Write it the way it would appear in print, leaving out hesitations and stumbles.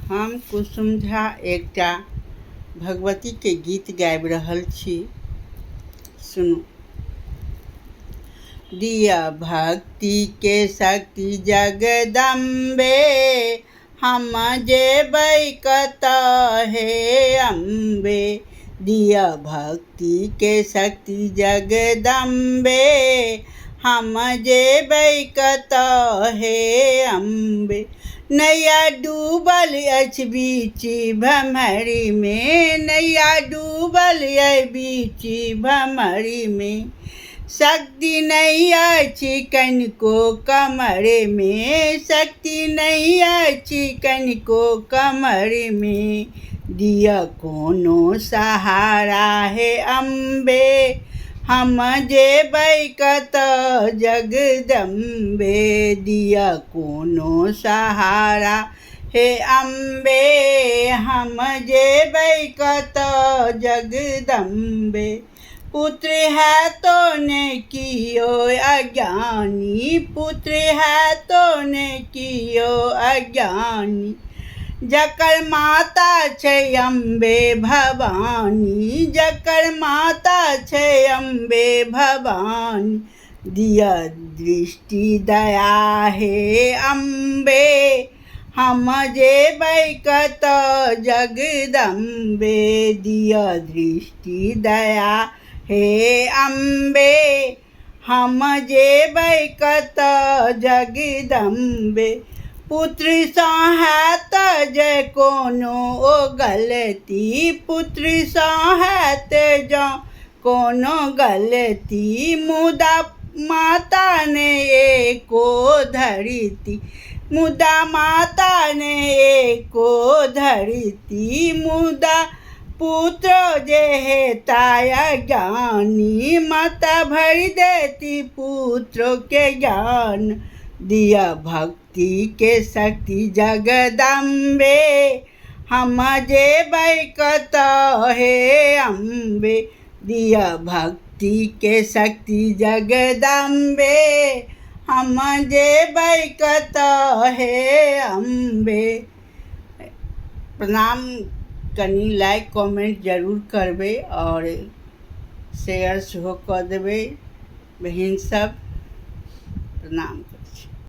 हम कुसुम झा एकटा भगवती के गीत गाबि रहल छी। सुनू। दिया भक्ति के शक्ति जगदम्बे, हम जेबै कतऽ हे अम्बे। दिया भक्ति के शक्ति जगदम्बे, हम जेबै कतऽ हे अम्बे। नैया डूबल अछि बीच भमरी में, नैया डूबल अछि बीच भमरी में। शक्ति नहीं अछि कनिको कमरे में, शक्ति नहीं अछि कनिको कमरे में। दिया कोनो सहारा हे अम्बे, हम जेबै कतऽ जगदम्बे। दिया कोनो सहारा हे अम्बे, हम जेबै कतऽ जगदम्बे। पुत्र है तो ने कियो अज्ञानी, पुत्र है तो ने कियो अज्ञानी। जकर माता छै अम्बे भवानी, जकर माता छै अम्बे भवानी। दिया दृष्टि दया हे अम्बे, हम जेबै कतऽ जगदम्बे। दिया दृष्टि दया हे अम्बे, हम जेबै कतऽ जगदम्बे। पुत्र सँ हैत जे कोनो ओ गलती, पुत्र सँ हैत जँ कोनो गलती। मुदा माता ने एको धरती, मुदा माता ने एको धरती। मुदा पुत्र जे हेता अज्ञानी, माता भरि देती पुत्र के ज्ञान। दिया भक्ति के शक्ति जगदम्बे, हम जेबै कतऽ हे अम्बे। दिया भक्ति के शक्ति जगदम्बे, हम जेबै कतऽ हे अम्बे। प्रणाम। कनी लाइक कमेंट जरूर करबै और शेयर सेहो कऽ देबै बहिन सब। प्रणाम।